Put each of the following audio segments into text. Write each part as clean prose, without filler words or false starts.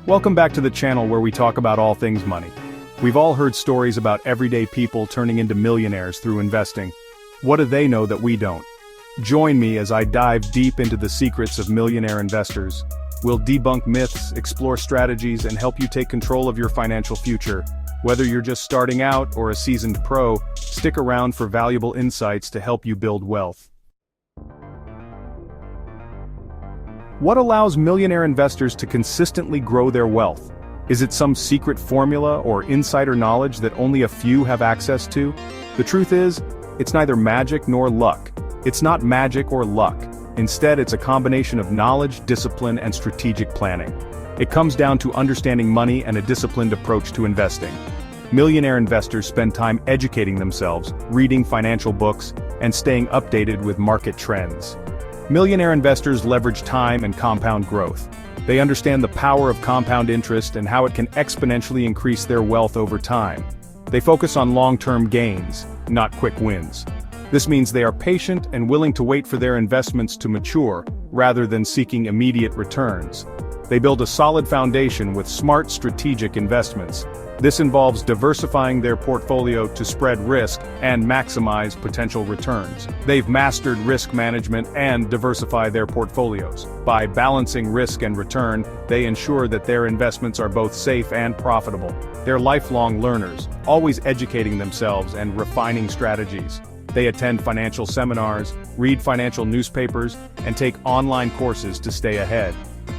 Welcome back to the channel where we talk about all things money. We've all heard stories about everyday people turning into millionaires through investing. What do they know that we don't? Join me as I dive deep into the secrets of millionaire investors. We'll debunk myths, explore strategies, and help you take control of your financial future. Whether you're just starting out or a seasoned pro, stick around for valuable insights to help you build wealth. What allows millionaire investors to consistently grow their wealth? Is it some secret formula or insider knowledge that only a few have access to? The truth is, it's neither magic nor luck. It's not magic or luck. Instead, it's a combination of knowledge, discipline, and strategic planning. It comes down to understanding money and a disciplined approach to investing. Millionaire investors spend time educating themselves, reading financial books, and staying updated with market trends. Millionaire investors leverage time and compound growth. They understand the power of compound interest and how it can exponentially increase their wealth over time. They focus on long-term gains, not quick wins. This means they are patient and willing to wait for their investments to mature, rather than seeking immediate returns. They build a solid foundation with smart strategic investments. This involves diversifying their portfolio to spread risk and maximize potential returns. They've mastered risk management and diversify their portfolios. By balancing risk and return, they ensure that their investments are both safe and profitable. They're lifelong learners, always educating themselves and refining strategies. They attend financial seminars, read financial newspapers, and take online courses to stay ahead.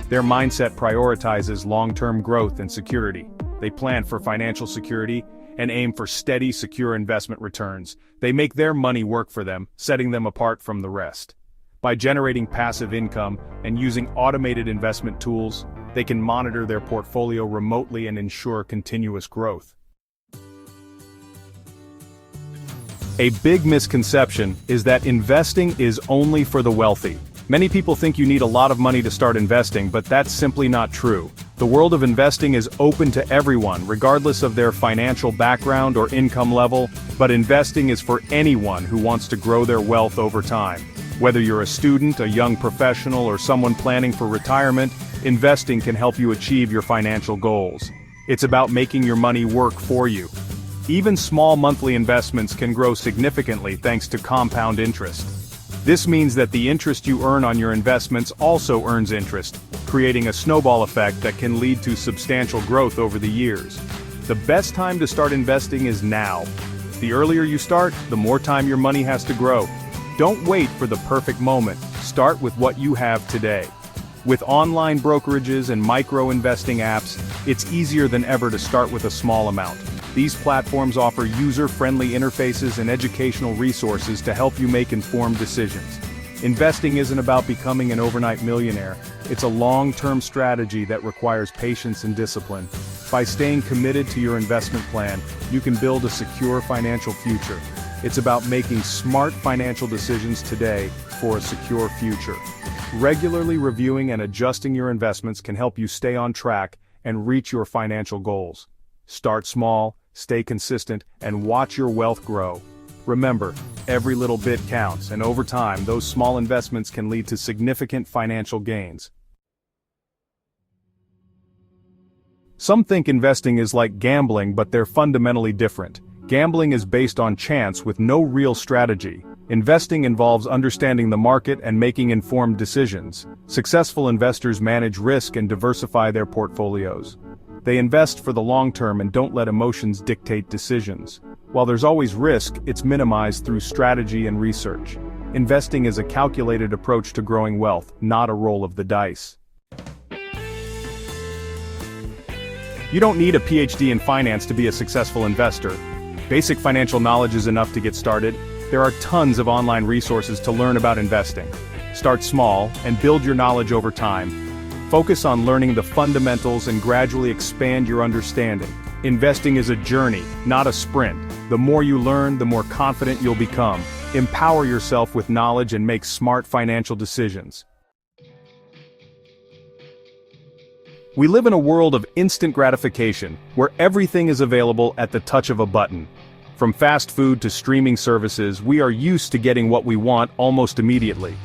Their mindset prioritizes long-term growth and security. They plan for financial security and aim for steady, secure investment returns. They make their money work for them, setting them apart from the rest. By generating passive income and using automated investment tools, they can monitor their portfolio remotely and ensure continuous growth. A big misconception is that investing is only for the wealthy. Many people think you need a lot of money to start investing, but that's simply not true. The world of investing is open to everyone, regardless of their financial background or income level, but investing is for anyone who wants to grow their wealth over time. Whether you're a student, a young professional, or someone planning for retirement, investing can help you achieve your financial goals. It's about making your money work for you. Even small monthly investments can grow significantly thanks to compound interest. This means that the interest you earn on your investments also earns interest, creating a snowball effect that can lead to substantial growth over the years. The best time to start investing is now. The earlier you start, the more time your money has to grow. Don't wait for the perfect moment. Start with what you have today. With online brokerages and micro-investing apps, it's easier than ever to start with a small amount. These platforms offer user-friendly interfaces and educational resources to help you make informed decisions. Investing isn't about becoming an overnight millionaire. It's a long-term strategy that requires patience and discipline. By staying committed to your investment plan, you can build a secure financial future. It's about making smart financial decisions today for a secure future. Regularly reviewing and adjusting your investments can help you stay on track and reach your financial goals. Start small, stay consistent, and watch your wealth grow. Remember, every little bit counts, and over time, those small investments can lead to significant financial gains. Some think investing is like gambling, but they're fundamentally different. Gambling is based on chance with no real strategy. Investing involves understanding the market and making informed decisions. Successful investors manage risk and diversify their portfolios. They invest for the long term and don't let emotions dictate decisions. While there's always risk, it's minimized through strategy and research. Investing is a calculated approach to growing wealth, not a roll of the dice. You don't need a PhD in finance to be a successful investor. Basic financial knowledge is enough to get started. There are tons of online resources to learn about investing. Start small and build your knowledge over time. Focus on learning the fundamentals and gradually expand your understanding. Investing is a journey, not a sprint. The more you learn, the more confident you'll become. Empower yourself with knowledge and make smart financial decisions. We live in a world of instant gratification, where everything is available at the touch of a button. From fast food to streaming services, we are used to getting what we want almost immediately.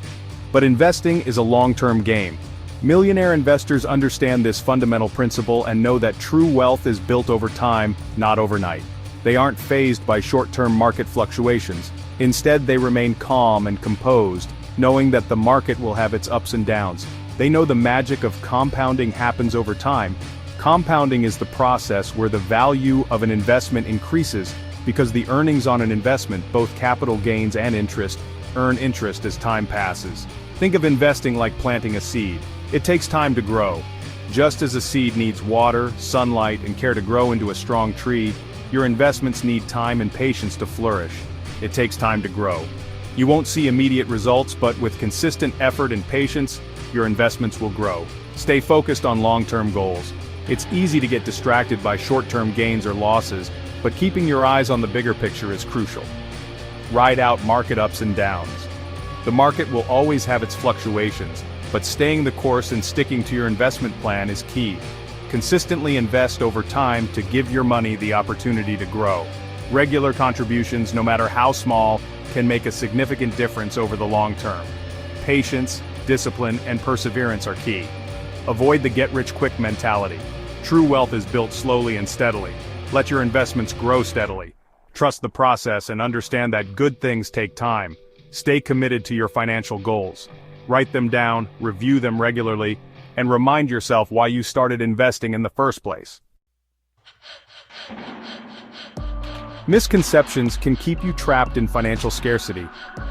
But investing is a long-term game. Millionaire investors understand this fundamental principle and know that true wealth is built over time, not overnight. They aren't fazed by short-term market fluctuations. Instead, they remain calm and composed, knowing that the market will have its ups and downs. They know the magic of compounding happens over time. Compounding is the process where the value of an investment increases because the earnings on an investment, both capital gains and interest, earn interest as time passes. Think of investing like planting a seed. It takes time to grow. Just as a seed needs water, sunlight, and care to grow into a strong tree, your investments need time and patience to flourish. It takes time to grow. You won't see immediate results, but with consistent effort and patience, your investments will grow. Stay focused on long-term goals. It's easy to get distracted by short-term gains or losses, but keeping your eyes on the bigger picture is crucial. Ride out market ups and downs. The market will always have its fluctuations, but staying the course and sticking to your investment plan is key. Consistently invest over time to give your money the opportunity to grow. Regular contributions, no matter how small, can make a significant difference over the long term. Patience, discipline, and perseverance are key. Avoid the get-rich-quick mentality. True wealth is built slowly and steadily. Let your investments grow steadily. Trust the process and understand that good things take time. Stay committed to your financial goals. Write them down, review them regularly, and remind yourself why you started investing in the first place. Misconceptions can keep you trapped in financial scarcity.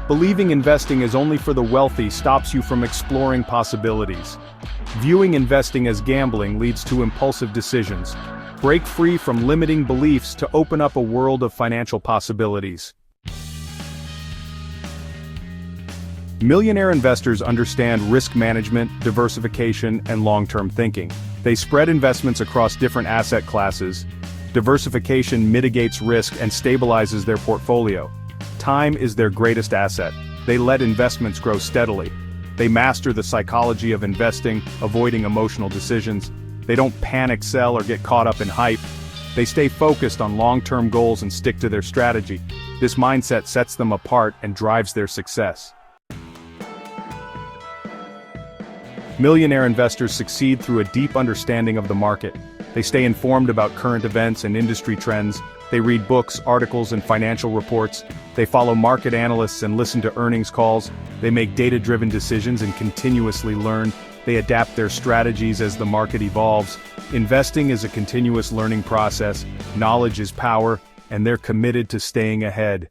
Believing investing is only for the wealthy stops you from exploring possibilities. Viewing investing as gambling leads to impulsive decisions. Break free from limiting beliefs to open up a world of financial possibilities. Millionaire investors understand risk management, diversification, and long-term thinking. They spread investments across different asset classes. Diversification mitigates risk and stabilizes their portfolio. Time is their greatest asset. They let investments grow steadily. They master the psychology of investing, avoiding emotional decisions. They don't panic sell or get caught up in hype. They stay focused on long-term goals and stick to their strategy. This mindset sets them apart and drives their success. Millionaire investors succeed through a deep understanding of the market. They stay informed about current events and industry trends. They read books, articles, and financial reports. They follow market analysts and listen to earnings calls. They make data-driven decisions and continuously learn. They adapt their strategies as the market evolves. Investing is a continuous learning process. Knowledge is power, and they're committed to staying ahead.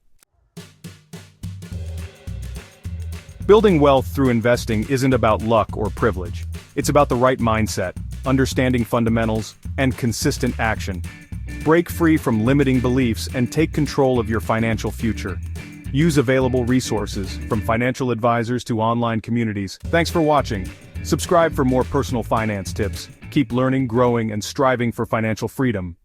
Building wealth through investing isn't about luck or privilege. It's about the right mindset, understanding fundamentals, and consistent action. Break free from limiting beliefs and take control of your financial future. Use available resources, from financial advisors to online communities. Thanks for watching. Subscribe for more personal finance tips. Keep learning, growing, and striving for financial freedom.